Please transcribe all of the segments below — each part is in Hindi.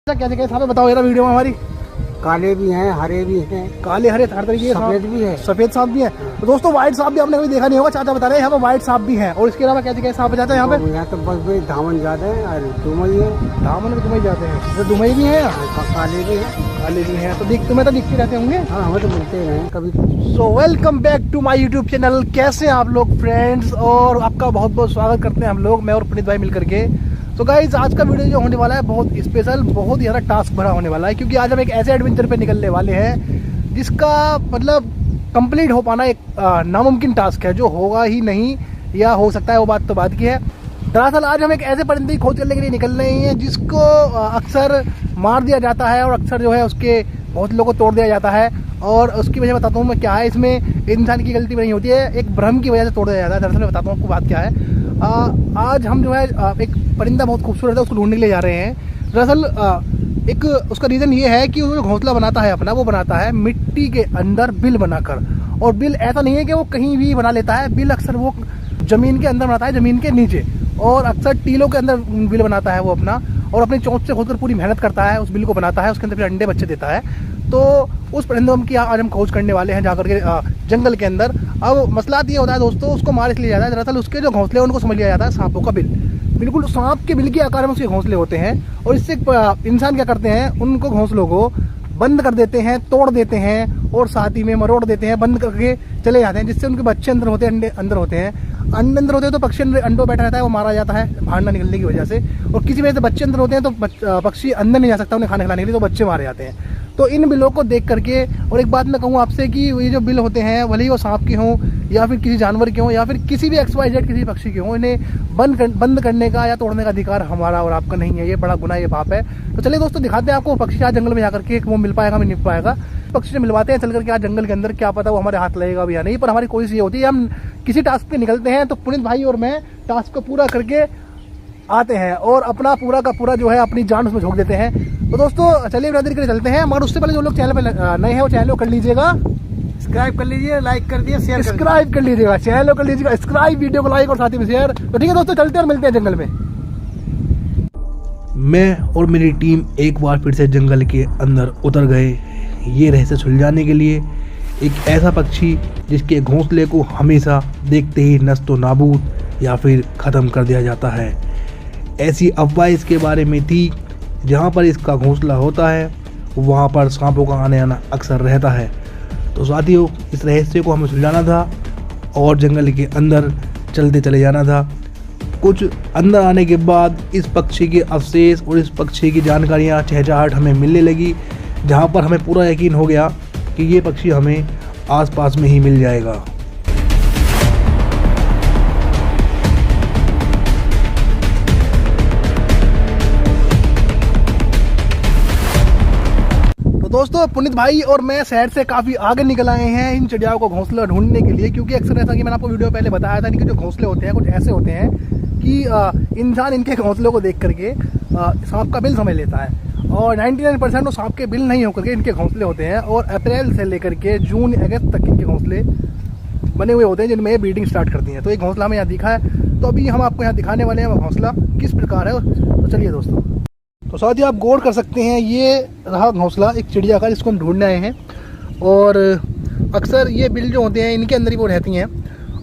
क्या जगह साहब बताओ यार वीडियो में हमारी। काले भी हैं, हरे भी हैं, काले हरे हर तरीके के सफेद भी है, सफेद सांप भी है। तो दोस्तों व्हाइट सांप भी आपने कभी देखा नहीं होगा, चाचा बता रहे हैं यहाँ पे व्हाइट सांप भी है। और इसके अलावा क्या जगह सांप जाते हैं यहाँ पे? यहाँ तो बस भाई धामन ज्यादा है और दुमई है। धामन में दुमई जाते हैं, तो दुमई भी है, काले भी है, काले भी है। तो तुम्हें तो दिखते रहते होंगे। हाँ हमें तो मिलते हैं कभी। So welcome back to my YouTube channel. कैसे हैं आप लोग फ्रेंड्स, और आपका बहुत बहुत स्वागत करते हैं हम लोग, मैं और पुनीत भाई मिलकर के। तो गाइज आज का वीडियो जो होने वाला है बहुत स्पेशल, बहुत ही ज़्यादा टास्क भरा होने वाला है, क्योंकि आज हम एक ऐसे एडवेंचर पे निकलने वाले हैं जिसका मतलब कंप्लीट हो पाना एक नामुमकिन टास्क है, जो होगा ही नहीं या हो सकता है, वो बात तो बात की है। दरअसल आज हम एक ऐसे परिंदे की खोज करने के लिए निकल रहे हैं जिसको अक्सर मार दिया जाता है और अक्सर जो है उसके बहुत लोगों को तोड़ दिया जाता है। और उसकी वजह बताता हूँ मैं क्या है। इसमें इंसान की गलती नहीं होती है, एक भ्रम की वजह से तोड़ दिया जाता है। दरअसल मैं बताता हूँ आपको बात क्या है। आज हम जो है एक परिंदा बहुत खूबसूरत है, उसको ढूंढने के लिए जा रहे हैं। दरअसल एक उसका रीज़न ये है कि वो जो घोंसला बनाता है अपना, वो बनाता है मिट्टी के अंदर बिल बनाकर। और बिल ऐसा नहीं है कि वो कहीं भी बना लेता है, बिल अक्सर वो ज़मीन के अंदर बनाता है, ज़मीन के नीचे, और अक्सर टीलों के अंदर बिल बनाता है वो अपना। और अपनी चोंच से खोदकर पूरी मेहनत करता है, उस बिल को बनाता है, उसके अंदर फिर अंडे बच्चे देता है। तो उस परिंदों की आज हम खोज करने वाले हैं जाकर के जंगल के अंदर। अब मसला ये होता है दोस्तों, उसको मार इसलिए जाता है, दरअसल उसके जो घोंसले उनको समझ लिया जाता है सांपों का बिल। बिल्कुल सांप के बिल के आकार में उसके घोंसले होते हैं। और इससे इंसान क्या करते हैं, उनको घोंसलों को बंद कर देते हैं, तोड़ देते हैं और साथ ही में मरोड़ देते हैं, बंद करके चले जाते हैं, जिससे उनके बच्चे अंदर होते हैं, अंडे अंदर होते हैं। अंडे अंदर होते हैं तो पक्षी अंडों बैठा रहता है, वो मारा जाता है बाहर ना निकलने की वजह से। और किसी वजह से बच्चे अंदर होते हैं तो पक्षी अंदर नहीं जा सकता उन्हें खाना खिलाने के लिए, तो बच्चे मारे जाते हैं। तो इन बिलों को देख करके, और एक बात मैं कहूँ आपसे कि ये जो बिल होते हैं, भले ही वो सांप के हों या फिर किसी जानवर के हों या फिर किसी भी XYZ किसी पक्षी के हों, इन्हें बंद करने का या तोड़ने का अधिकार हमारा और आपका नहीं है। ये बड़ा गुनाह, ये पाप है। तो चलिए दोस्तों दिखाते हैं आपको पक्षी आज जंगल में जाकर के, वो मिल पाएगा नहीं पाएगा। पक्षी से मिलवाते हैं चल करके आज जंगल के अंदर, क्या पता वो हमारे हाथ लगेगा भी या नहीं। पर हमारी कोशिश ये होती है, हम किसी टास्क पे निकलते हैं तो पुनीत भाई और मैं टास्क को पूरा करके आते हैं और अपना पूरा का पूरा जो है अपनी जान उसमें झोंक देते हैं। तो दोस्तों चलिए ब्रदर के लिए चलते हैं, मगर उससे पहले जो लोग चैनल पे नए हैं वो चैनल को कर लीजिएगा, सब्सक्राइब कर लीजिए, लाइक कर दिए, शेयर सब्सक्राइब कर लीजिएगा, चैनल को कर लीजिएगा सब्सक्राइब, वीडियो को लाइक और साथ ही में शेयर। तो ठीक है दोस्तों, चलते हैं और मिलते हैं जंगल में। मैं और मेरी टीम एक बार फिर से जंगल के अंदर उतर गए, ये रहस्य सुलझाने के लिए। एक ऐसा पक्षी जिसके घोंसले को हमेशा देखते ही नष्ट नाबूद या फिर ख़त्म कर दिया जाता है। ऐसी अफवाह इसके बारे में थी, जहाँ पर इसका घोंसला होता है वहाँ पर सांपों का आने आना अक्सर रहता है। तो साथियों, इस रहस्य को हमें सुलझाना था और जंगल के अंदर चलते चले जाना था। कुछ अंदर आने के बाद इस पक्षी के अवशेष और इस पक्षी की जानकारियाँ, चहचहाहट हमें मिलने लगी, जहाँ पर हमें पूरा यकीन हो गया कि ये पक्षी हमें आसपास में ही मिल जाएगा। तो दोस्तों पुनीत भाई और मैं शहर से काफ़ी आगे निकल आए हैं इन चिड़ियाओं को घोंसला ढूंढने के लिए, क्योंकि अक्सर ऐसा कि मैंने आपको वीडियो पहले बताया था, इनके जो घोंसले होते हैं कुछ ऐसे होते हैं कि इंसान इनके घोंसलों को देख करके सांप का बिल समझ लेता है। और 99% वो सांप के बिल नहीं होकर के इनके घोंसले होते हैं। और अप्रैल से लेकर के जून अगस्त तक इनके घोंसले बने हुए होते हैं, जिनमें ये ब्रीडिंग स्टार्ट करती हैं। तो एक घोंसला हमें यहाँ दिखा है, तो अभी हम आपको यहाँ दिखाने वाले हैं वो घोंसला किस प्रकार है। तो चलिए दोस्तों, तो साथ ही आप गौर कर सकते हैं, ये रहा घोंसला एक चिड़िया का जिसको हम ढूंढने आए हैं। और अक्सर ये बिल जो होते हैं इनके अंदर ही वो रहती हैं।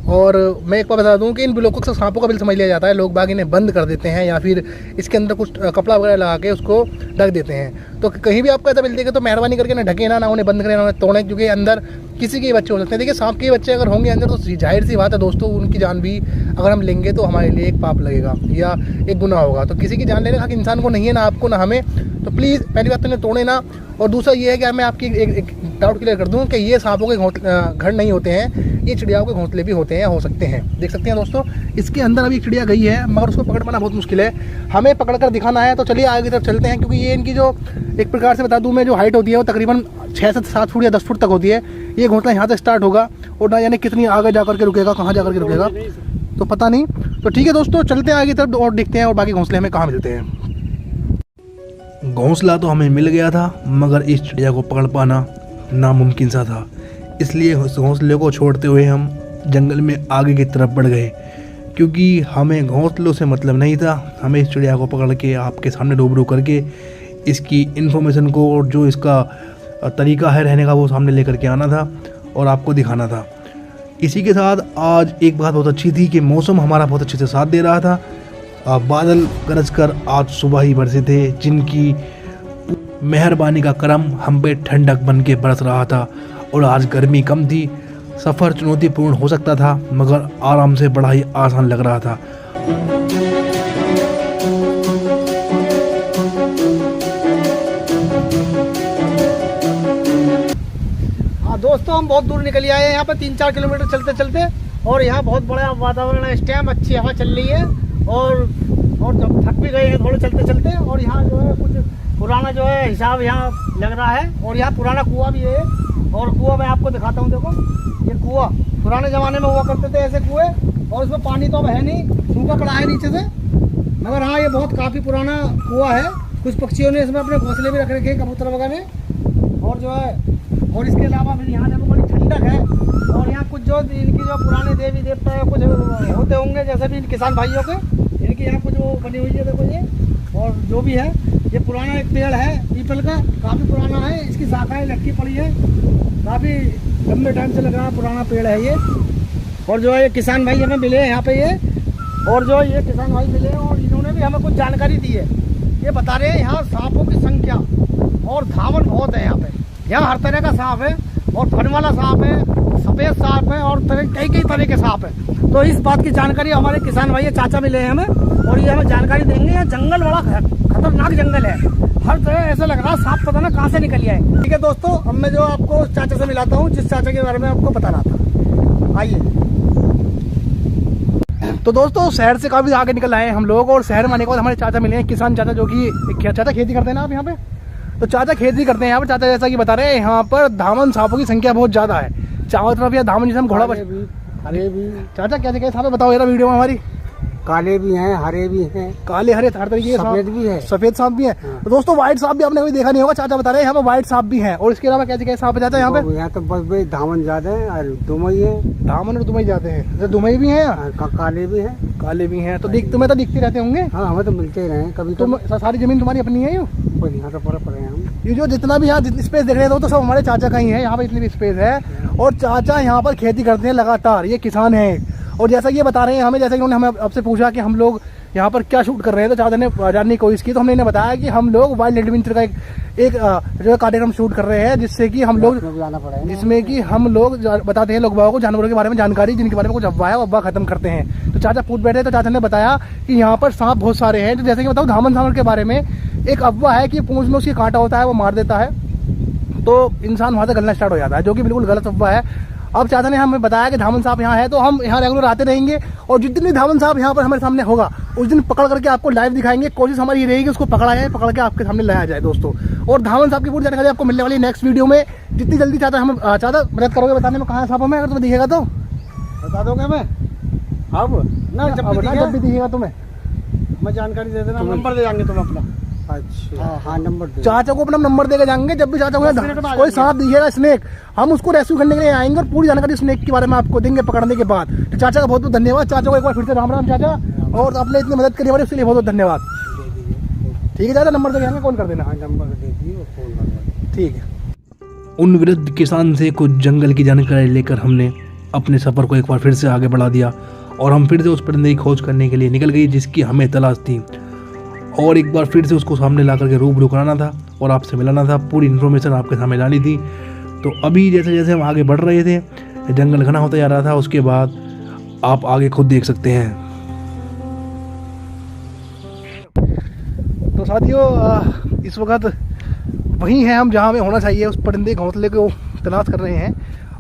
और मैं एक बार बता दूं कि इन बिलों को अक्सर सांपों का बिल समझ लिया जाता है, लोग बाग इन्हें बंद कर देते हैं या फिर इसके अंदर कुछ कपड़ा वगैरह लगा के उसको ढक देते हैं। तो कहीं भी आपको ऐसा बिल देखे तो मेहरबानी करके ना ढके ना उन्हें बंद करें, ना उन्हें तोड़ें, क्योंकि अंदर किसी के बच्चे हो सकते हैं। देखिए सांप के बच्चे अगर होंगे अंदर तो जाहिर सी बात है दोस्तों, उनकी जान भी अगर हम लेंगे तो हमारे लिए एक पाप लगेगा या एक गुनाह होगा। तो किसी की जान लेने का हक इंसान को नहीं है, ना आपको ना हमें। तो प्लीज़ पहली बात तो इन्हें तोड़े ना। और दूसरा ये है कि मैं आपकी एक डाउट क्लियर कर दूं कि ये सांपों के घर नहीं होते हैं, ये चिड़ियाओं के घोंसले भी होते हैं, हो सकते हैं। देख सकते हैं दोस्तों, इसके अंदर अभी चिड़िया गई है, मगर उसको पकड़ पाना बहुत मुश्किल है, हमें पकड़ कर दिखाना है। तो चलिए आगे की तरफ चलते हैं, क्योंकि ये इनकी जो एक प्रकार से बता दूं मैं, जो हाइट होती है वो तकरीबन 6 से 7 फुट या 10 फुट तक होती है। ये घोंसला यहाँ से स्टार्ट होगा और ना जाने कितनी आगे जाकर के रुकेगा, कहाँ जाकर के रुकेगा तो पता नहीं। तो ठीक है दोस्तों, चलते हैं आगे तरफ और देखते हैं और बाकी घोंसले हमें कहाँ मिलते हैं। घोंसला तो हमें मिल गया था, मगर इस चिड़िया को पकड़ पाना नामुमकिन सा था। इसलिए उस घोंसले को छोड़ते हुए हम जंगल में आगे की तरफ बढ़ गए, क्योंकि हमें घोंसलों से मतलब नहीं था। हमें इस चिड़िया को पकड़ के आपके सामने रूबरू करके इसकी इन्फॉर्मेशन को और जो इसका तरीका है रहने का वो सामने लेकर के आना था और आपको दिखाना था। इसी के साथ आज एक बात बहुत अच्छी थी कि मौसम हमारा बहुत अच्छे से साथ दे रहा था। बादल गरज कर आज सुबह ही बरसे थे, जिनकी मेहरबानी का करम हम पे ठंडक बन के बरस रहा था। और आज गर्मी कम थी, सफ़र चुनौतीपूर्ण हो सकता था मगर आराम से बड़ा ही आसान लग रहा था। दोस्तों हम बहुत दूर निकल आए हैं, यहाँ पे 3-4 किलोमीटर चलते चलते, और यहाँ बहुत बड़ा वातावरण है, इस टाइम अच्छी हवा चल रही है और जब थक भी गए हैं थोड़े चलते चलते। और यहाँ जो है कुछ पुराना जो है हिसाब यहाँ लग रहा है, और यहाँ पुराना कुआं भी है। और कुआं मैं आपको दिखाता हूँ, देखो ये कुआं पुराने ज़माने में हुआ करते थे ऐसे कुएँ, और इसमें पानी तो अब है नहीं, सूखा पड़ा है नीचे से, मगर हाँ ये बहुत काफ़ी पुराना कुआं है। कुछ पक्षियों ने इसमें अपने घोंसले भी रख रखे हैं, कबूतर वगैरह ने। और जो है और इसके अलावा फिर यहाँ देखो बड़ी ठंडक है। और यहाँ कुछ जो इनकी जो पुराने देवी देवता है कुछ होते होंगे, जैसे भी किसान भाइयों के, इनकी यहाँ कुछ वो बनी हुई है, देखो ये। और जो भी है ये पुराना एक पेड़ है पीपल का, काफ़ी पुराना है, इसकी शाखाएँ लटकी पड़ी है, काफ़ी लंबे टाइम से लग रहा है, पुराना पेड़ है ये। और जो है ये किसान भाई हमें मिले हैं यहाँ पे ये, और जो ये किसान भाई मिले हैं और इन्होंने भी हमें कुछ जानकारी दी है। ये बता रहे हैं यहाँ सांपों की संख्या और धावन बहुत है यहाँ पे। यहाँ हर तरह का सांप है, और फन वाला सांप है, सफ़ेद सांप है, और कई तरह के सांप है। तो इस बात की जानकारी हमारे किसान भाई चाचा मिले हैं हमें, और ये हमें जानकारी देंगे। यहाँ जंगल बड़ा खतरनाक जंगल है, हर तरह ऐसा लग रहा है सांप पता ना कहाँ से निकल आए। ठीक है दोस्तों, अब मैं जो आपको चाचा से मिलाता हूँ, जिस चाचा के बारे में आपको बता रहा था। आइए। तो दोस्तों शहर से काफ़ी आगे निकल आए हम लोग, और शहर में आने के बाद हमारे चाचा मिले हैं, किसान चाचा, जो कि चाचा खेती करते हैं ना आप यहाँ पे। तो चाचा खेती करते हैं यहाँ पर। चाचा जैसा कि बता रहे हैं यहाँ पर धावन सांपों की संख्या बहुत ज़्यादा है चारों तरफ। या धावन जिसे हम घोड़ा हरे भी। चाचा क्या क्या सांप बताओ यार वीडियो में हमारी। काले भी हैं, हरे भी हैं, काले हरे हर तरीके के सफेद भी है, सफेद सांप भी है। तो दोस्तों व्हाइट सांप भी आपने कभी देखा नहीं होगा, चाचा बता रहे हैं यहाँ पर व्हाइट सांप भी है। और इसके अलावा क्या सांप है चाचा यहाँ पे? यहाँ तो बस धावन ज्यादा है और दुमई है। धावन और दुमई जाते हैं, जैसे दुमई भी है, काले भी है। काले भी हैं। तो तुम्हें तो दिखते रहते होंगे। हाँ हमें तो मिलते ही रहे कभी। तुम सारी जमीन तुम्हारी अपनी है? यहाँ तो पड़े हैं हम। ये जो जितना भी यहाँ जितनी स्पेस देख रहे हैं तो सब हमारे चाचा का ही है। यहाँ पर इतनी भी स्पेस है, और चाचा यहाँ पर खेती करते हैं लगातार, ये किसान है। और जैसा कि ये बता रहे हैं हमें, जैसा कि उन्होंने हमें आपसे पूछा कि हम लोग यहाँ पर क्या शूट कर रहे हैं, तो चाचा ने जानने की कोशिश की, तो हमने इन्हें बताया कि हम लोग वाइल्ड एडवेंचर का एक जो कार्यक्रम शूट कर रहे हैं, जिससे कि हम लोग जिसमें कि हम लोग बताते हैं लोग बागों को जानवरों के बारे में जानकारी, जिनके बारे में कुछ अफवाह है वो अफवाह खत्म करते हैं। तो चाचा पूछ बैठे, तो चाचा ने बताया कि यहाँ पर सांप बहुत सारे हैं। तो जैसे कि बताऊँ धामन सांप के बारे में, एक अफवाह है कि पूंछ में उसकी कांटा होता है, वो मार देता है, तो इंसान वहाँ से गलना स्टार्ट हो जाता है, जो कि बिल्कुल गलत अफवाह है। अब चाचा ने हमें बताया कि धावन सांप यहाँ है, तो हम यहाँ रेगुलर आते रहेंगे, और जिस दिन भी धावन सांप यहाँ पर हमारे सामने होगा उस दिन पकड़ करके आपको लाइव दिखाएंगे। कोशिश हमारी ये रहेगी उसको पकड़ा जाए, पकड़ के आपके सामने लाया जाए दोस्तों। और धावन सांप की पूरी जानकारी आपको मिलने वाली है नेक्स्ट वीडियो में। जितनी जल्दी चाचा हमें मदद करोगे बताने में कहाँ है सांप हमें, अगर तुम्हें दिखेगा तो बता दोगे हमें। अब ना जब भी दिखेगा तुम्हें मैं जानकारी दे देना, नंबर दे जाएंगे तुम अपना। अच्छा हाँ नंबर दे। चाचा को अपना नंबर देकर जाएंगे, जब भी चाचा को कोई सांप दिखेगा स्नेक, हम उसको रेस्क्यू करने के लिए आएंगे और पूरी जानकारी स्नेक के बारे में आपको देंगे पकड़ने के बाद। तो चाचा का बहुत बहुत धन्यवाद। चाचा को एक बार फिर से राम राम चाचा, और आपने इतनी मदद करी हमारी, उसके लिए बहुत बहुत धन्यवाद। ठीक है चाचा, नंबर दे जाएंगे, कॉल कर देना। नंबर दे दिए, ठीक है। उन वृद्ध किसान से कुछ जंगल की जानकारी लेकर हमने अपने सफ़र को एक बार फिर से आगे बढ़ा दिया, और हम फिर से उस परिंदे की खोज करने के लिए निकल गई जिसकी हमें तलाश थी, और एक बार फिर से उसको सामने ला करके रूबरू कराना था और आपसे मिलाना था, पूरी इन्फॉर्मेशन आपके सामने लानी थी। तो अभी जैसे जैसे हम आगे बढ़ रहे थे, जंगल घना होता जा रहा था, उसके बाद आप आगे खुद देख सकते हैं। तो साथियों इस वक्त वहीं हैं हम जहाँ हमें होना चाहिए, उस परिंदे घोंसले को तलाश कर रहे हैं,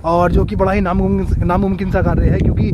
और जो कि बड़ा ही नामुमकिन सा कार्य है, क्योंकि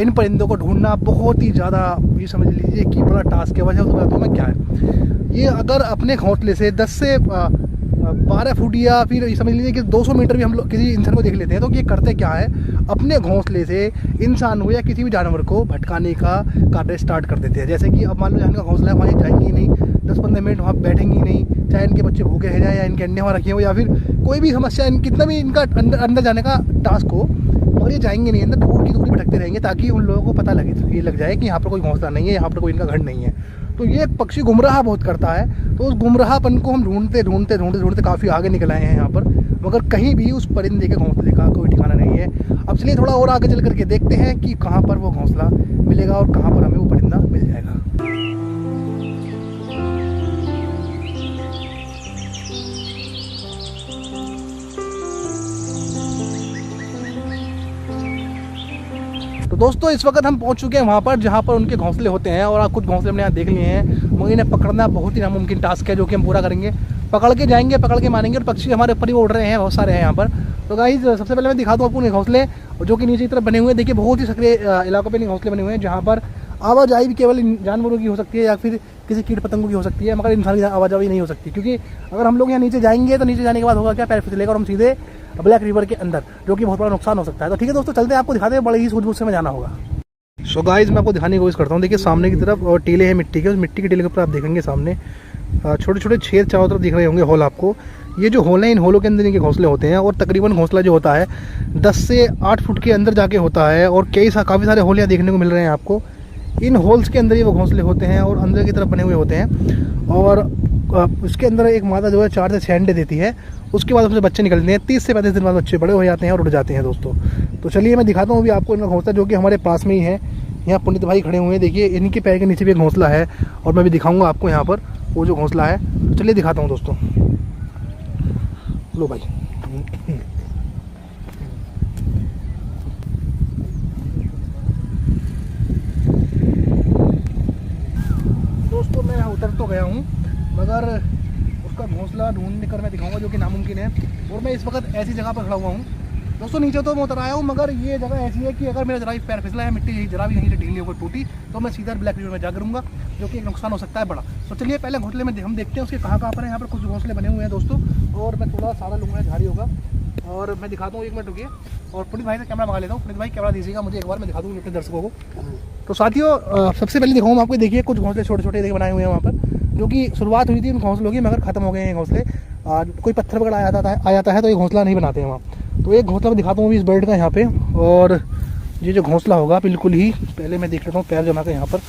इन परिंदों को ढूंढना बहुत ही ज़्यादा, ये समझ लीजिए कि बड़ा टास्क है। वजह तो बताता हूँ मैं क्या है। ये अगर अपने घोंसले से 10 से 12 फुट या फिर ये समझ लीजिए कि 200 मीटर भी हम लोग किसी इंसान को देख लेते हैं, तो ये करते क्या है, अपने घोंसले से इंसान हो या किसी भी जानवर को भटकाने का कार्य स्टार्ट कर देते हैं। जैसे कि अब मान लो जहाँ का घोंसला है वहाँ जाएंगे ही नहीं, 10-15 मिनट वहाँ बैठेंगे ही नहीं, चाहे इनके बच्चे भूखे रह जाए या इनके अंडे वहाँ रखे हो या फिर कोई भी समस्या, कितना भी इनका अंदर जाने का टास्क हो, मगर ये जाएंगे नहीं, अंदर दूर की दूरी भटकते रहेंगे, ताकि उन लोगों को पता लग जाए कि यहाँ पर कोई घोंसला नहीं है, यहाँ पर कोई इनका घर नहीं है। तो ये पक्षी गुमराह बहुत करता है, तो उस गुमराहपन को हम ढूंढते काफ़ी आगे निकल आए हैं यहाँ पर, मगर कहीं भी उस परिंदे के घोंसले का कोई ठिकाना नहीं है। अब चलिए थोड़ा और आगे चल करके देखते हैं कि कहाँ पर वो घोंसला मिलेगा और कहाँ पर हमें वो परिंदा मिल जाएगा। तो दोस्तों इस वक्त हम पहुंच चुके हैं वहाँ पर जहाँ पर उनके घोंसले होते हैं, और कुछ घोंसले हमने यहाँ देख लिए हैं, मगर इन्हें पकड़ना बहुत ही नामुमकिन टास्क है जो कि हम पूरा करेंगे। पकड़ के जाएंगे, पकड़ के मारेंगे, और पक्षी हमारे ऊपर ही उड़ रहे हैं, बहुत सारे हैं यहाँ पर। तो गाइस सबसे पहले मैं दिखा दूँ आपको घोंसले जो कि नीचे की तरफ बने हुए हैं। देखिए बहुत ही सक्रिय इलाकों पर घोंसले बने हुए हैं जहाँ पर आवाजाही भी केवल जानवरों की हो सकती है या फिर किसी कीट पतंगों की हो सकती है, मगर इंसान की आवाजाही नहीं हो सकती, क्योंकि अगर हम लोग यहाँ नीचे जाएंगे तो नीचे जाने के बाद होगा क्या, पैर फिसलेगा और हम सीधे ब्लैक रिवर के अंदर, जो कि बहुत बड़ा नुकसान हो सकता है। तो ठीक है दोस्तों, चलते हैं, आपको दिखाते हैं, बड़े ही सूझबूझ से में जाना होगा। सो गाइस मैं आपको दिखाने की कोशिश करता हूँ। देखिए सामने की तरफ और टीले हैं मिट्टी के, उस मिट्टी के टीले के ऊपर आप देखेंगे सामने छोटे छोटे छेद चारों तरफ दिख रहे होंगे, होल आपको। ये जो होल हैं, इन होलों के अंदर इनके घोंसले होते हैं, और तकरीबन घोंसला जो होता है 10 से 8 फुट के अंदर जाके होता है, और काफ़ी सारे होल यहाँ देखने को मिल रहे हैं आपको। इन होल्स के अंदर ये वो घोंसले होते हैं और अंदर की तरफ बने हुए होते हैं, और उसके अंदर एक मादा जो है 4 से 6 अंडे देती है। उसके बाद उससे बच्चे निकलते हैं, 30 से 35 दिन बाद बच्चे बड़े हो जाते हैं और उड़ जाते हैं दोस्तों। तो चलिए मैं दिखाता हूँ अभी आपको इनका घोंसला, जो कि हमारे पास में ही है। यहाँ पुनीत भाई खड़े हुए हैं, देखिए इनके पैर के नीचे भी एक घोंसला है, और मैं भी दिखाऊंगा आपको यहाँ पर वो जो घोंसला है। तो चलिए दिखाता हूँ दोस्तों। लो भाई, दोस्तों मैं उतर तो गया हूँ, मगर उसका घोंसला ढूंढने कर मैं दिखाऊंगा, जो कि नामुमकिन है। और मैं इस वक्त ऐसी जगह पर खड़ा हुआ हूँ दोस्तों, नीचे तो मैं उतर आया हूँ, मगर ये जगह ऐसी है कि अगर मेरा जरा भी पैर फिसला है, मिट्टी जरा भी नहीं ढीली होकर टूटी, तो मैं सीधा ब्लैक रिवर में जा करूँगा, जो कि एक नुकसान हो सकता है बड़ा। तो चलिए पहले घोंसले में हम देखते हैं उसके कहाँ पर है। यहाँ पर कुछ घोंसले बने हुए हैं दोस्तों, और मैं थोड़ा सारा लूँगा, झाड़ी होगा, और मैं दिखाता हूँ। 1 मिनट रुकिए, और पुनीत भाई से कैमरा मंगा लेता हूँ। पुनीत भाई कैमरा दीजिएगा मुझे एक बार, मैं दिखा दूँगी अपने दर्शकों को। तो साथियों सबसे पहले दिखाऊँ आपको, देखिए कुछ घोंसले छोटे छोटे देखिए बनाए हुए हैं वहाँ पर, जो कि शुरुआत हुई थी उन घोंसलों की, मगर खत्म हो गए हैं घोंसले। कोई पत्थर वगैरह आ जाता है तो ये घोंसला नहीं बनाते हैं वहाँ। तो एक घोंसला मैं दिखाता हूँ इस बर्ड का यहाँ पे, और ये जो घोंसला होगा बिल्कुल ही पहले मैं देख लेता हूँ पैर जमा कर यहाँ पर।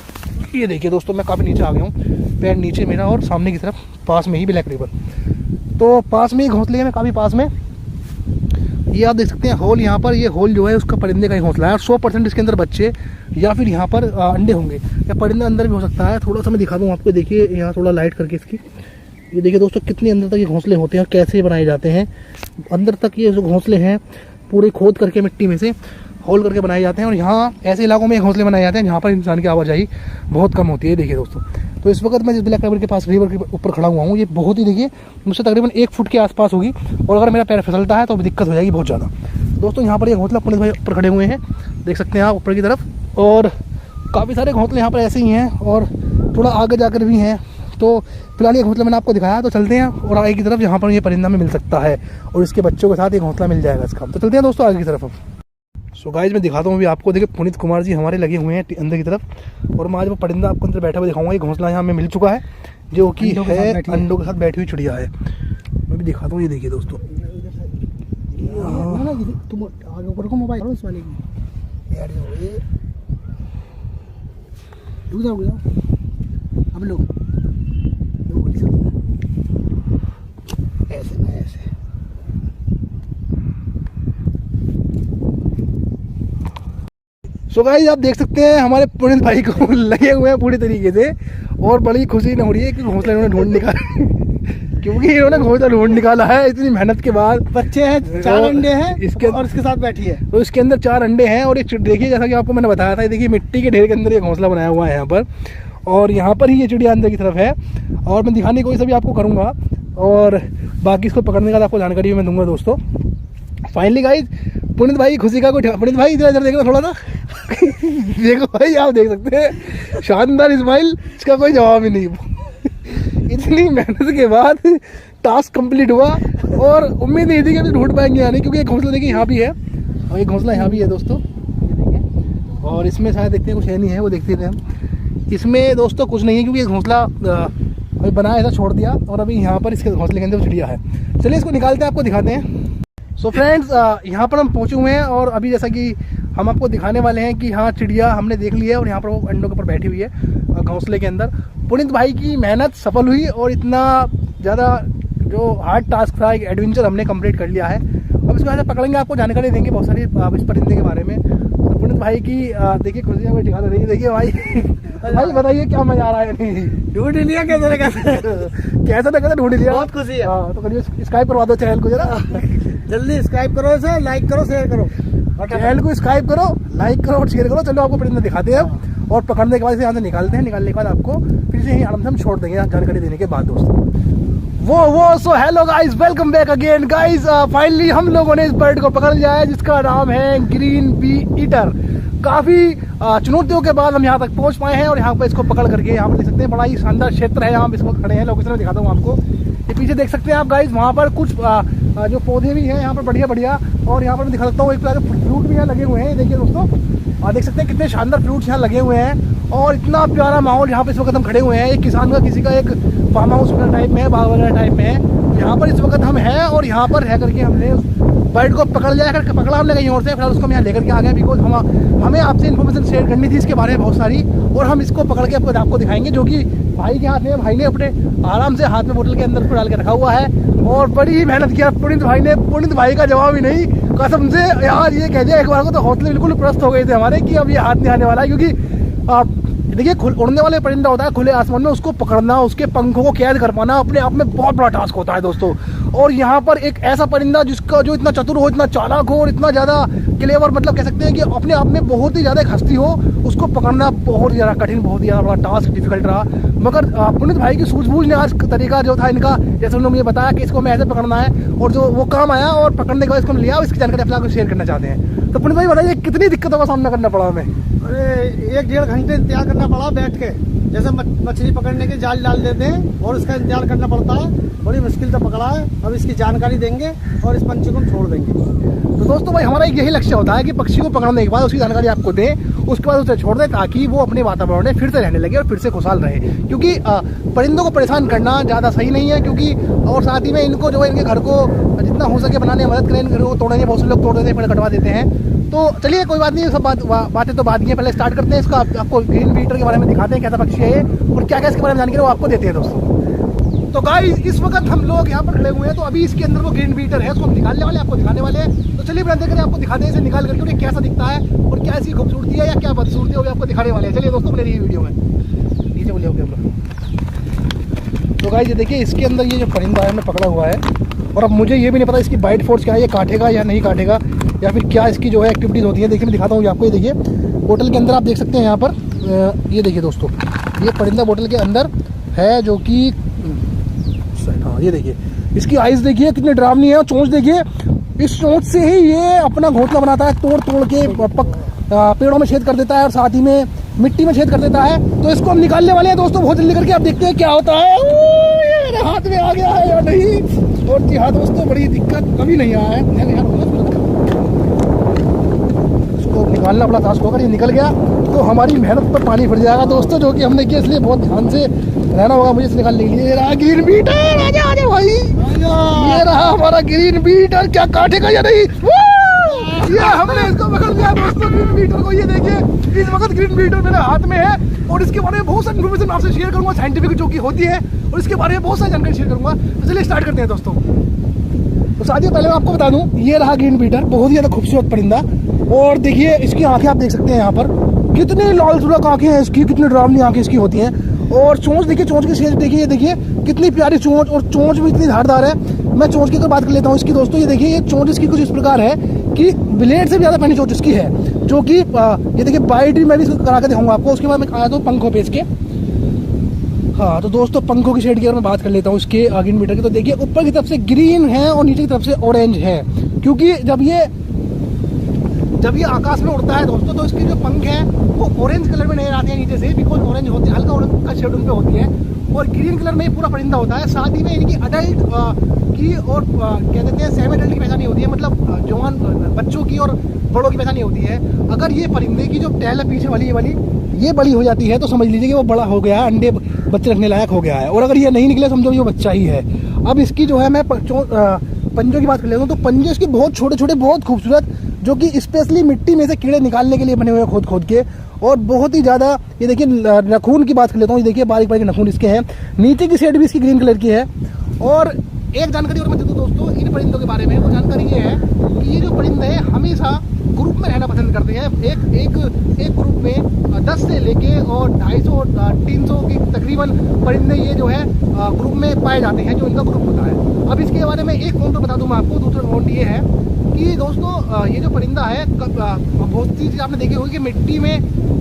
ये देखिए दोस्तों, मैं काफ़ी नीचे आ गया हूँ, पैर नीचे मेरा, और सामने की तरफ पास में ही ब्लैक रिवर। तो पास में ही घोंसले हैं, मैं काफ़ी पास में। ये आप देख सकते हैं होल, यहाँ पर ये होल जो है उसका परिंदे का ही घोंसला है, और 100% इसके अंदर बच्चे या फिर यहाँ पर अंडे होंगे, या परिंदा अंदर भी हो सकता है। थोड़ा सा मैं दिखा दूँ आपको, देखिए यहाँ थोड़ा लाइट करके इसकी, ये देखिए दोस्तों कितने अंदर तक ये घोंसले होते हैं और कैसे बनाए जाते हैं। अंदर तक ये जो घोंसले हैं पूरे खोद करके मिट्टी में से होल करके बनाए जाते हैं, और यहाँ ऐसे इलाकों में घोंसले बनाए जाते हैं जहाँ पर इंसान की आवाजाही बहुत कम होती है। देखिए दोस्तों, तो इस वक्त मैं जिस ब्लैक रिवर के पास रिवर के ऊपर खड़ा हुआ हूँ, ये बहुत ही देखिए मुझसे तकरीबन 1 फुट के आसपास होगी, और अगर मेरा पैर फिसलता है तो दिक्कत हो जाएगी बहुत ज़्यादा। दोस्तों यहाँ पर ये घोंसला पुनीत भाई ऊपर खड़े हुए हैं, देख सकते हैं आप ऊपर की तरफ, और काफ़ी सारे घोंसले यहाँ पर ऐसे ही हैं, और थोड़ा आगे जाकर भी हैं। तो फिलहाल ये घोंसला मैंने आपको दिखाया, तो चलते हैं और आगे की तरफ जहाँ पर ये परिंदा में मिल सकता है, और इसके बच्चों के साथ ये घोंसला मिल जाएगा इसका। तो चलते हैं दोस्तों आगे की तरफ। अब सो गाइस मैं दिखाता हूँ अभी आपको, देखिए पुनीत कुमार जी हमारे लगे हुए हैं अंदर की तरफ, और मैं आज वो परिंदा आपको अंदर बैठा हुआ दिखाऊंगा। ये घोंसला यहाँ हमें मिल चुका है, जो कि है अंडों के साथ बैठी हुई चिड़िया है। मैं भी दिखाता हूँ, ये देखिए दोस्तों, तुम आगे ऊपर को मोबाइल उस वाले की ऐड हो गए, रुक जाओ अब लोग ऐसे ना ऐसे। सो गाइस आप देख सकते हैं हमारे पुनीत भाई को लगे हुए हैं पूरी तरीके से, और बड़ी खुशी हो रही है कि घोंसला इन्होंने ढूंढ निकाला क्योंकि इन्होंने घोंसला ढूंढ निकाला है इतनी मेहनत के बाद। बच्चे हैं, 4 अंडे हैं इसके, और इसके साथ बैठी है। तो इसके अंदर 4 अंडे हैं, और ये देखिए जैसा कि आपको मैंने बताया था, देखिए मिट्टी के ढेर के अंदर ये घोंसला बनाया हुआ है यहाँ पर, और यहाँ पर ही ये चिड़िया अंदर की तरफ है, और मैं दिखाने की कोशिश भी आपको करूँगा, और बाकी इसको पकड़ने का आपको जानकारी भी मैं दूंगा दोस्तों। फाइनली गाइज पुनीत भाई खुशी का कोई, पुनीत भाई इधर इधर देखना थोड़ा सा देखो भाई, आप देख सकते हैं शानदार स्माइल, इसका कोई जवाब ही नहीं। इतनी मेहनत के बाद टास्क कंप्लीट हुआ, और उम्मीद नहीं थी कि अभी ढूंढ पाएंगे यानी, क्योंकि एक घोंसला देखिए यहाँ भी है, और एक घोंसला यहाँ भी है दोस्तों, ये देखिए, और इसमें शायद देखते हैं कुछ है नहीं है, वो देखते थे हम। इसमें दोस्तों कुछ नहीं है, क्योंकि घोंसला अभी बनाया ऐसा छोड़ दिया, और अभी यहाँ पर इसके घोंसले के अंदर चिड़िया है। चलिए इसको निकालते हैं, आपको दिखाते हैं। सो फ्रेंड्स यहाँ पर हम पहुँचे हुए हैं, और अभी जैसा कि हम आपको दिखाने वाले हैं कि हाँ चिड़िया हमने देख ली है और यहाँ पर वो अंडों के ऊपर बैठी हुई है घोंसले के अंदर। पुनीत भाई की मेहनत सफल हुई और इतना ज़्यादा जो हार्ड टास्क था, एक एडवेंचर हमने कंप्लीट कर लिया है। अब इसको ऐसे पकड़ेंगे, आपको जानकारी देंगे बहुत सारी इस परिंदे के बारे में। तो पुनीत भाई की देखिए खुशियाँ दिखा दे रही, देखिए भाई भाई बताइए क्या मजा आ रहा है। नहीं ढूंढ लिया कैसे ना कैसे ढूंढ लिया, बहुत खुशी है। तो करिए सब्सक्राइब करवा दो चैनल को जरा, जल्दी सब्सक्राइब करो, इसे लाइक करो, शेयर करो, और चैनल को सब्सक्राइब करो, लाइक करो और शेयर करो। चलो आपको परिंदा दिखाते हैं और पकड़ने के बाद इसे यहाँ से निकालते हैं। निकालने के बाद आपको फिर से यहीं आराम से हम छोड़ देंगे जानकारी देने के बाद दोस्तों। वो so hello guys, welcome back again guys. Finally हम लोगों ने इस बर्ड को पकड़ लिया है जिसका नाम है ग्रीन बी ईटर। काफी चुनौतियों के बाद हम यहाँ तक पहुँच पाए हैं और यहाँ पर इसको पकड़ करके यहाँ पर देख सकते हैं बड़ा ही शानदार क्षेत्र है। यहाँ पे इसको खड़े हैं, लोकेशन में दिखाता हूँ आपको। ये पीछे देख सकते हैं आप गाइस, वहाँ पर कुछ जो पौधे भी हैं यहाँ पर बढ़िया बढ़िया, और यहाँ पर मैं दिखा सकता हूँ एक तरह के फ्रूट भी यहाँ लगे हुए हैं। देखिए दोस्तों, देख सकते हैं कितने शानदार फ्रूट्स यहाँ लगे हुए हैं और इतना प्यारा माहौल यहाँ पे इस वक्त हम खड़े हुए हैं। एक किसान का किसी का एक फार्म हाउस वगैरह टाइप में है, बाग वगैरह टाइप में है। यहाँ पर इस वक्त हम हैं और यहाँ पर रह करके हमने बर्ड को पकड़ लिया है। पकड़ा हमने कहीं और से, फिर उसको हम यहाँ लेकर के आ गए बिकॉज हमें आपसे इन्फॉर्मेशन शेयर करनी थी इसके बारे में बहुत सारी, और हम इसको पकड़ के आपको दिखाएंगे जो कि भाई के हाथ में। भाई ने अपने आराम से हाथ में बोतल के अंदर उसको डाल के रखा हुआ है और बड़ी ही मेहनत किया पुनीत भाई ने। पुनीत भाई का जवाब ही नहीं, कसम से यार ये कह दिया एक बार को तो हौसले बिल्कुल प्रस्त हो गए थे हमारे कि अब ये हाथ नहीं आने वाला है। क्योंकि देखिए उड़ने वाले परिंदा होता है खुले आसमान में, उसको पकड़ना, उसके पंखों को कैद कर पाना अपने आप में बहुत बड़ा टास्क होता है दोस्तों। और यहाँ पर एक ऐसा परिंदा जिसका जो इतना चतुर हो, इतना चालाक हो और इतना ज़्यादा क्लेवर, मतलब कह सकते हैं कि अपने आप में बहुत ही ज़्यादा एक हस्ती हो, उसको पकड़ना बहुत ही ज़्यादा कठिन, बहुत ही ज़्यादा बड़ा टास्क, डिफिकल्ट रहा। मगर पुनीत भाई की सूझबूझ ने आज तरीका जो था इनका, जैसे उन्होंने मुझे बताया कि इसको हमें ऐसे पकड़ना है और जो वो काम आया और पकड़ने के बाद इसको लिया, इसकी जानकारी आपको शेयर करना चाहते हैं। तो पुनीत भाई बताइए कितनी दिक्कतों का सामना करना पड़ा हमें। अरे 1-1.5 घंटे इंतजार करना पड़ा बैठ के, जैसे मछली पकड़ने के जाल डाल देते हैं और उसका इंतजार करना पड़ता है। बड़ी मुश्किल से पकड़ा है, अब इसकी जानकारी देंगे और इस पंछी को हम छोड़ देंगे। तो दोस्तों भाई हमारा यही लक्ष्य होता है कि पक्षी को पकड़ने के बाद उसकी जानकारी आपको दें, उसके बाद उसे छोड़ दें ताकि वो अपने वातावरण में फिर से रहने लगे और फिर से खुशहाल रहे। क्योंकि परिंदों को परेशान करना ज़्यादा सही नहीं है, क्योंकि और साथ ही में इनको जो है इनके घर को जितना हो सके बनाने में मदद करें। घर को तोड़ने, बहुत से लोग तोड़ देते हैं, पेड़ कटवा देते हैं। तो चलिए कोई बात नहीं, सब बातें तो बात की है। पहले स्टार्ट करते हैं इसका, आपको ग्रीन बी ईटर के बारे में दिखाते हैं कैसा पक्षी है ये और क्या क्या इसके बारे में जानकारी वो आपको देते हैं दोस्तों। तो गाइस इस वक्त हम लोग यहाँ पर खड़े हुए हैं, तो अभी इसके अंदर वो ग्रीन बी ईटर है, उसको हम निकालने वाले, आपको दिखाने वाले हैं। तो चलिए बिना देर आपको दिखाते हैं इसे निकाल करके उन्हें कैसा दिखता है और क्या इसकी खूबसूरती है या क्या बदसूरती है वो आपको दिखाने वाले हैं। चलिए दोस्तों मेरी वीडियो में नीचे बोलिए ओके। तो गाइस ये देखिए इसके अंदर ये जो परिंदा है हमने पकड़ा हुआ है, और अब मुझे ये भी नहीं पता इसकी बाइट फोर्स क्या है, ये काटेगा या नहीं काटेगा या फिर क्या इसकी जो है एक्टिविटीज़ होती है। देखिए मैं दिखाता हूँ आपको, ये देखिए बोतल के अंदर आप देख सकते हैं यहाँ पर, ये देखिए दोस्तों ये परिंदा बोतल के अंदर है जो कि हाँ ये देखिए इसकी आइज देखिए कितनी डरावनी है, और चोंच देखिए, इस चोंच से ही ये अपना घोंसला बनाता है, तोड़ तोड़ के पेड़ों में छेद कर देता है और साथ ही में मिट्टी में छेद कर देता है। तो इसको हम निकालने वाले हैं दोस्तों बहुत जल्दी करके, आप देखते हैं क्या होता है। मेरे हाथ में आ गया है या नहीं, और जी हाँ दोस्तों बड़ी दिक्कत कभी नहीं आया है। इसको निकालना बड़ा टास्क होगा, ये निकल गया तो हमारी मेहनत पर पानी फिर जाएगा दोस्तों, जो कि हमने किया, इसलिए बहुत ध्यान से रहना होगा मुझे इसे निकालने के लिए। ये रहा ग्रीन बी ईटर, आजा आजा भाई, ये रहा हमारा ग्रीन बी ईटर। क्या काटेगा या नहीं, ये हमने इसको पकड़ लिया दोस्तों ग्रीन बी ईटर को। ये देखिए इस वक्त ग्रीन बी ईटर मेरे हाथ में है और इसके बारे में बहुत सारी इन्फॉर्मेशन आपसे शेयर करूंगा, साइंटिफिक जो कि होती है, और इसके बारे में बहुत सारी जानकारी शेयर करूंगा। तो चलिए स्टार्ट करते हैं दोस्तों। तो साथियों पहले मैं आपको बता दूं, ये रहा ग्रीन बी ईटर, बहुत ही ज्यादा खूबसूरत परिंदा। और देखिए इसकी आंखें आप देख सकते हैं यहाँ पर, कितनी लाल सुलग आंखें हैं इसकी, कितनी डरावनी आंखें इसकी होती हैं। और चोंच देखिए, चोंच की शेप देखिए, ये देखिए कितनी प्यारी चोंच, और चोंच भी इतनी धारदार है। मैं चोंच की अगर बात कर लेता हूँ इसकी दोस्तों, ये देखिए ये चोंच इसकी कुछ इस प्रकार है कि ब्लेड से भी ज़्यादा पैनी चोंच इसकी है, जो कि ये देखिए बाइट भी मैं भी करा के दिखाऊंगा आपको। उसके बाद मैं आया तो पंखों पे इसके। हाँ तो दोस्तों पंखों की शेड की अगर मैं बात कर लेता हूँ इसके ग्रीन बी ईटर की, तो देखिए ऊपर की तरफ से ग्रीन है और नीचे की तरफ से ऑरेंज है, क्योंकि जब ये आकाश में उड़ता है दोस्तों तो इसके जो पंख हैं वो ऑरेंज कलर में नजर आते हैं नीचे से, बिकॉज ऑरेंज होते हैं, हल्का ऑरेंज का शेड उन पे होती है, और ग्रीन कलर में ये पूरा परिंदा होता है। साथ ही में इनकी अडल्ट की और क्या कहते हैं सेमी अडल्ट की पहचान होती है, मतलब जवान बच्चों की और बड़ों की पहचान होती है। अगर ये परिंदे की जो टैल है पीछे वाली, ये वाली ये बड़ी हो जाती है तो समझ लीजिए कि वो बड़ा हो गया है, अंडे बच्चे रखने लायक हो गया है। और अगर ये नहीं निकले समझो ये बच्चा ही है। अब इसकी जो है मैं पंजों की बात कर लेता हूँ, तो पंजे इसके बहुत छोटे छोटे, बहुत खूबसूरत, जो कि स्पेशली मिट्टी में से कीड़े निकालने के लिए बने हुए हैं खोद खोद के। और बहुत ही ज़्यादा, ये देखिए नाखून की बात कर लेता हूँ, ये देखिए बारीक बारीक नाखून इसके हैं, नीचे की शेड भी इसकी ग्रीन कलर की है। और एक जानकारी और मैं दे दूँ दोस्तों इन परिंदों के बारे में, वो जानकारी ये है कि ये जो परिंदे हैं हमेशा ग्रुप में रहना पसंद करते हैं। एक ग्रुप में 10 से लेके और 250 300 की तकरीबन परिंदे ये जो है ग्रुप में पाए जाते हैं, जो इनका ग्रुप होता है। अब इसके बारे में एक पॉइंट बता दूं मैं आपको। दूसरा पॉइंट ये है कि दोस्तों ये जो परिंदा है, बहुत सी चीज़ आपने देखी होगी कि मिट्टी में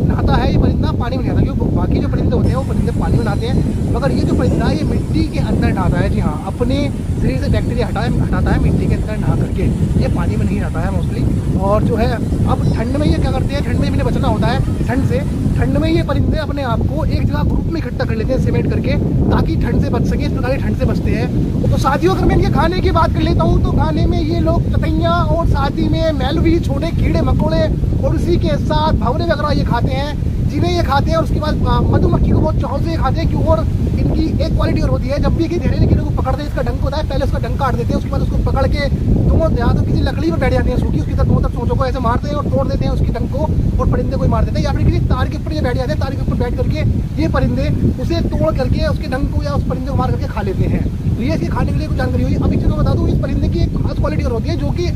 नहाता है ये परिंदा, पानी में नहीं आता। क्योंकि बाकी जो परिंदे होते हैं वो परिंदे पानी में नहाते हैं, मगर ये जो परिंदा है ये मिट्टी के अंदर नहाता है। जी हाँ, अपने शरीर से बैक्टीरिया हटाता है मिट्टी के अंदर नहा करके, ये पानी में नहीं नहाता है मोस्टली। और जो है अब ठंड में ये क्या करते हैं, ठंड में इन्हें बचना होता है ठंड से। ठंड में ये परिंदे अपने आप को एक जगह ग्रुप में इकट्ठा कर लेते हैं सीमेंट करके, ताकि ठंड से बच सके। इस प्रकार ठंड से बचते हैं। तो साथियों अगर मैं इनके खाने की बात कर लेता हूँ तो खाने में ये लोग ततैया और साथ ही में मैलवी, छोटे कीड़े मकोड़े और उसी के साथ भंवरे वगैरह ये खाते हैं, जिन्हें ये खाते हैं। और उसके बाद मधुमक्खी को बहुत चाव से ये खाते हैं। क्यों? और इनकी एक क्वालिटी और होती है, जब भी कि जहरीले कीड़े को पकड़ते हैं, इसका डंक होता है, पहले उसका डंक काट देते हैं, उसके बाद उसको पकड़ के दोनों या तो किसी लकड़ी पर बैठ जाते हैं सूखी, उसकी तरफ दोनों तरफ सोचों को ऐसे मारते हैं और तोड़ देते हैं उसकी डंक को, और परिंदे को ही मार देते हैं। या फिर किसी तार के ऊपर ये बैठ जाते हैं, तार के ऊपर बैठ करके ये परिंदे उसे तोड़ करके उसके डंक को या उस परिंदे को मार करके खा लेते हैं। तो ये इसके खाने के लिए कुछ जानकारी हुई। अब एक चीज़ बता दूँ, इस परिंदे की एक खास क्वालिटी और होती है, जो कि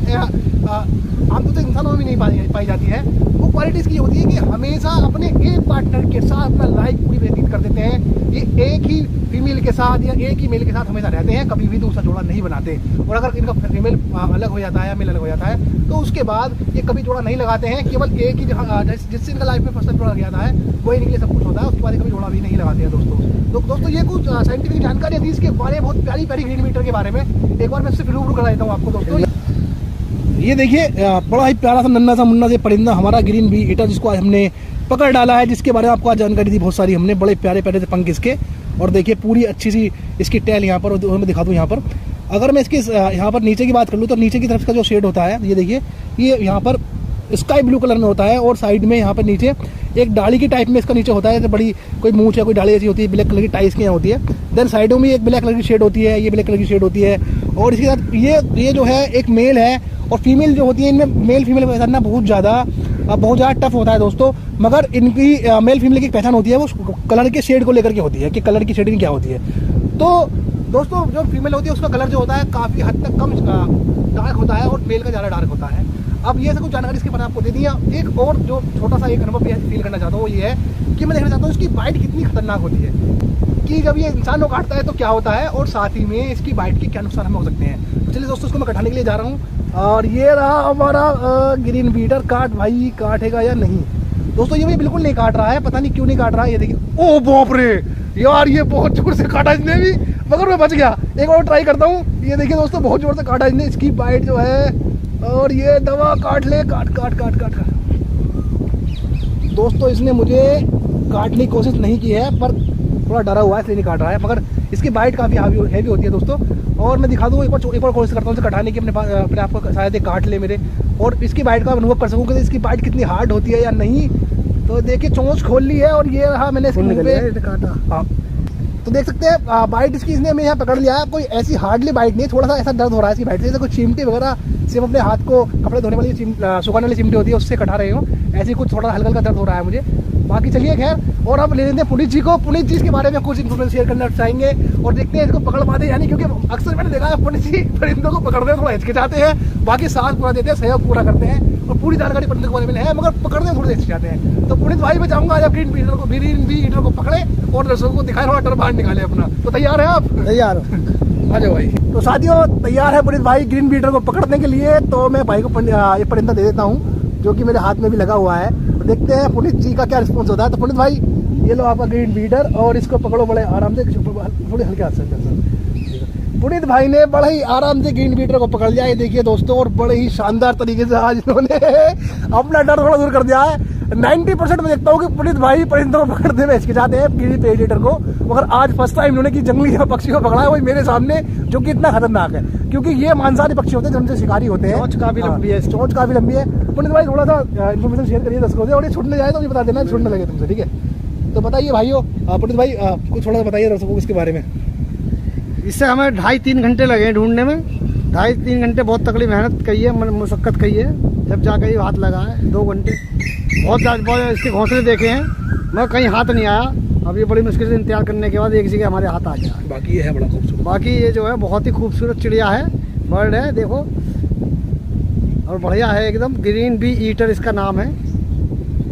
आमतौर से इंसानों में भी नहीं पाई जाती है। वो क्वालिटी इसकी होती है कि हमेशा अपने एक पार्टनर के साथ अपना लाइफ पूरी व्यतीत कर देते हैं। ये एक ही फीमेल के साथ या एक ही मेल के साथ हमेशा रहते हैं, कभी भी दूसरा जोड़ा नहीं बनाते। और अगर इनका फीमेल अलग हो जाता है या मेल अलग हो जाता है तो उसके बाद ये कभी जोड़ा नहीं लगाते हैं। केवल एक ही जिससे इनका लाइफ में फर्स्ट जोड़ा लग जाता है वही इनके लिए सब कुछ होता है, उसके बाद कभी जोड़ा भी नहीं लगाते हैं दोस्तों। तो दोस्तों ये कुछ साइंटिफिक जानकारी थी इसके बारे में, बहुत प्यारी प्यारी ग्रीन मीटर के बारे में। एक बार मैं इससे रूबरू करा देता हूँ आपको दोस्तों। ये देखिए बड़ा ही प्यारा सा नन्ना सा मुन्ना से परिंदा हमारा ग्रीन बी ईटर, जिसको आज हमने पकड़ डाला है, जिसके बारे में आपको आज जानकारी दी बहुत सारी हमने। बड़े प्यारे प्यारे से पंख इसके, और देखिए पूरी अच्छी सी इसकी टैल यहाँ पर, मैं दिखा दूँ यहाँ पर। अगर मैं इसके यहाँ पर नीचे की बात कर लूँ तो नीचे की तरफ का जो शेड होता है, ये देखिए ये यहाँ पर स्काई ब्लू कलर में होता है, और साइड में यहाँ पर नीचे एक डाली की टाइप में इसका नीचे होता है, जैसे बड़ी कोई मूंछ या कोई डाली ऐसी होती है, ब्लैक कलर की टाइस की यहाँ होती है। देन साइडों में एक ब्लैक कलर की शेड होती है, ये ब्लैक कलर की शेड होती है। और इसके साथ ये जो है एक मेल है, और फीमेल जो होती है इनमें मेल फीमेल का पहचानना बहुत ज़्यादा टफ होता है दोस्तों। मगर इनकी मेल फीमेल की पहचान होती है वो कलर के शेड को लेकर के होती है, कि कलर की शेडिंग क्या होती है। तो दोस्तों जो फीमेल होती है उसका कलर जो होता है काफ़ी हद तक कम डार्क होता है, और मेल का ज़्यादा डार्क होता है। अब ये सब कुछ जानकारी इसके बारे में आपको दे दिया। एक और जो छोटा सा एक अनुभव फील करना चाहता हूँ वो ये है कि मैं देखना चाहता हूँ इसकी बाइट कितनी खतरनाक होती है, कि जब ये इंसान को काटता है तो क्या होता है, और साथ ही में इसकी बाइट के क्या नुकसान हमें हो सकते हैं। तो चलिए दोस्तों इसको मैं कटाने के लिए जा रहा हूँ। और ये रहा हमारा ग्रीन बीटर। काट भाई, काटेगा या नहीं दोस्तों? ये बिल्कुल नहीं काट रहा है, पता नहीं क्यों नहीं काट रहा है। ये देखिए, ओ बाप रे यार, ये बहुत जोर से काटा इसने भी, मगर मैं बच गया। एक और ट्राई करता हूँ। ये देखिए दोस्तों, बहुत जोर से काटा इसने, इसकी बाइट जो है, और ये दवा काट ले, काट काट काट काट काट। दोस्तों इसने मुझे काटने की कोशिश नहीं की है, पर थोड़ा डरा हुआ है इसलिए नहीं काट रहा है, मगर इसकी बाइट काफ़ी हैवी होती है दोस्तों। और मैं दिखा दूँ एक बार कोशिश करता हूँ इसे कटाने की, अपने आप को शायद काट ले मेरे, और इसकी बाइट का अनुभव कर सकूँ कि इसकी बाइट कितनी हार्ड होती है या नहीं। तो देखिए चोंच खोल ली है, और ये रहा मैंने इसके मुंह पे काटा। हाँ, तो देख सकते हैं बाइट इसकी इसने यहाँ पकड़ लिया है। कोई ऐसी हार्डली बाइट नहीं, थोड़ा सा ऐसा दर्द हो रहा है इसकी बाइट से, जैसे कोई चिमटी वगैरह सिर्फ अपने हाथ को कपड़े धोने वाली सुखाने वाली चिमटी होती है उससे कटा रहे हो, ऐसे कुछ थोड़ा हल्का हल्का दर्द हो रहा है मुझे। बाकी चलिए खैर, और अब ले लेते हैं पुनीत जी को। पुनीत जी इसके बारे में कुछ इन्फॉर्मेशन शेयर करना चाहेंगे, और देखते हैं इसको पकड़ पाते हैं, क्योंकि अक्सर मैंने देखा है पुनीत जी परिंदों को पकड़ते हैं थोड़ा हिचकिचाते हैं, बाकी साथ पूरा देते हैं, सहयोग पूरा करते हैं, और पूरी जानकारी परिंदों के बारे में है, मगर पकड़ने में थोड़े हिचकिचाते हैं। तो पुनीत भाई मैं चाहूँगा आज ग्रीन बी ईटर को पकड़े और दर्शकों को दिखाए, थोड़ा डर बाहर निकाले अपना। तो तैयार है आप? तैयार आ जाओ भाई। तो साथियों तैयार है पुनीत भाई ग्रीन बी ईटर को पकड़ने के लिए। तो मैं भाई को ये परिंदा दे देता हूँ, जो कि मेरे हाथ में भी लगा हुआ है। तो देखते हैं पुनीत जी का क्या रिस्पॉन्स होता है। तो पुनीत भाई ये लो आपका ग्रीन बीटर, और इसको पकड़ो बड़े आराम से, थोड़े हल्के हाथ से। पुनीत भाई ने बड़े ही आराम से ग्रीन बीटर को पकड़ लिया, ये देखिए दोस्तों, और बड़े ही शानदार तरीके से आज इन्होंने अपना डर थोड़ा दूर कर दिया है। 90% में देखता हूँ कि पुनीत भाई परिंदों को पकड़ने में हिचकिचाते हैं ग्रीन बीटर को, मगर आज फर्स्ट टाइम इन्होंने की जंगली पक्षी को पकड़ा है, वही मेरे सामने, जो कि इतना खतरनाक है, क्योंकि ये मांसाहारी पक्षी होते हैं जिनसे शिकारी होते हैं। चोंच काफी लंबी है, चोंच काफी लंबी है। पुनीत भाई थोड़ा सा इन्फॉर्मेशन शेयर करिए दर्शकों से, और ये छूटने जाए तो ये बता देना छूटने लगे तुमसे, ठीक है? तो बताइए भाइयों, पुनीत भाई कुछ थोड़ा सा बताइए दर्शकों को इसके बारे में। इससे हमें 2.5-3 घंटे लगे ढूंढने में, 2.5-3 घंटे बहुत तकड़ी मेहनत की है, मुशक्कत की है, जब जाकर ये हाथ लगा है। 2 घंटे बहुत इसके घोंसले देखे हैं, मैं कहीं हाथ नहीं आया। अब ये बड़ी मुश्किल से इंतजार करने के बाद एक जगह हमारे हाथ आ गया। बाकी ये है बड़ा खूबसूरत, बाकी ये जो है बहुत ही खूबसूरत चिड़िया है, बर्ड है, देखो, और बढ़िया है एकदम। ग्रीन बी ईटर इसका नाम है।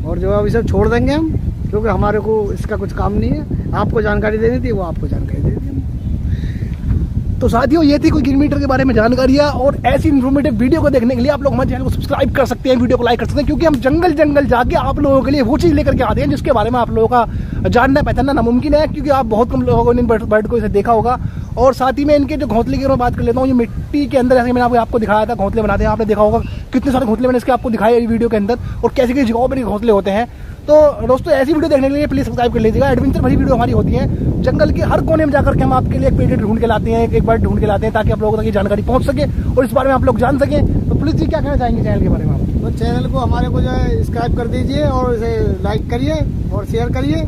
और जो है अभी सब छोड़ देंगे हम, क्योंकि हमारे को इसका कुछ काम नहीं है। आपको जानकारी देनी थी, वो आपको जानकारी दे दी। तो साथियों, ये थी कोई ग्रीन मीटर के बारे में जानकारियाँ। और ऐसी इन्फॉर्मेटिव वीडियो को देखने के लिए आप लोग हमारे चैनल को सब्सक्राइब कर सकते हैं, वीडियो को लाइक कर सकते हैं, क्योंकि हम जंगल जंगल जाके आप लोगों के लिए वो चीज़ लेकर के आते हैं जिसके बारे में आप लोगों का जानना पहचानना नामुमकिन है, क्योंकि आप बहुत कम लोगों ने इन बर्ड को इसे देखा होगा। और साथ ही में इनके जो घोंसले की मैं बात कर लेता हूँ, ये मिट्टी के अंदर, जैसे मैंने आपको दिखाया था घोंसले बनाते हैं, आपने देखा होगा कितने सारे घोंसले मैंने इसके आपको दिखाए वीडियो के अंदर, और कैसी कैसी जगहों पर घोंसले होते हैं। तो दोस्तों, ऐसी वीडियो देखने के लिए प्लीज सब्सक्राइब कर लीजिएगा। एडवेंचर भरी वीडियो हमारी होती है, जंगल के हर कोने में जाकर के हम आपके लिए एक पेड़ ढूंढ के लाते हैं, एक बर्ड ढूंढ के लाते हैं, ताकि आप लोगों तक ये जानकारी पहुंच सके और इस बारे में आप लोग जान सकें। तो प्लीज जी, क्या कहना चाहेंगे चैनल के बारे में आप? तो चैनल को हमारे को जो है सब्सक्राइब कर दीजिए और इसे लाइक करिए और शेयर करिए।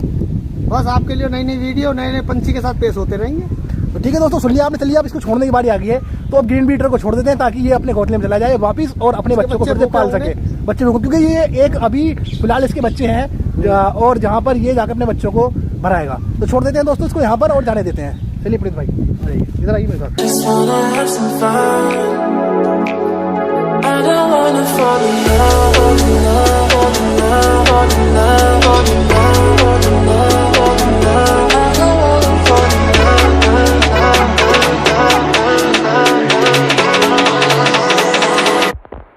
बस आपके लिए नई नई वीडियो, नए नए पंछी के साथ पेश होते रहेंगे। तो ठीक है दोस्तों, सुन लिया आपने, चलिए आप इसको छोड़ने की बारी आ गई है। तो अब ग्रीन बीटर को छोड़ देते हैं, ताकि ये अपने घोंसले में चला जाए वापिस और अपने बच्चों को फिर से पाल सके, बच्चों को, क्योंकि ये एक अभी फिलहाल इसके बच्चे हैं और जहाँ पर ये जाकर अपने बच्चों को भराएगा। तो छोड़ देते हैं दोस्तों इसको यहाँ पर और जाने देते हैं। चलिए प्रीत भाई, इधर आइए मेरे साथ।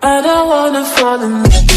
I don't wanna fall in love.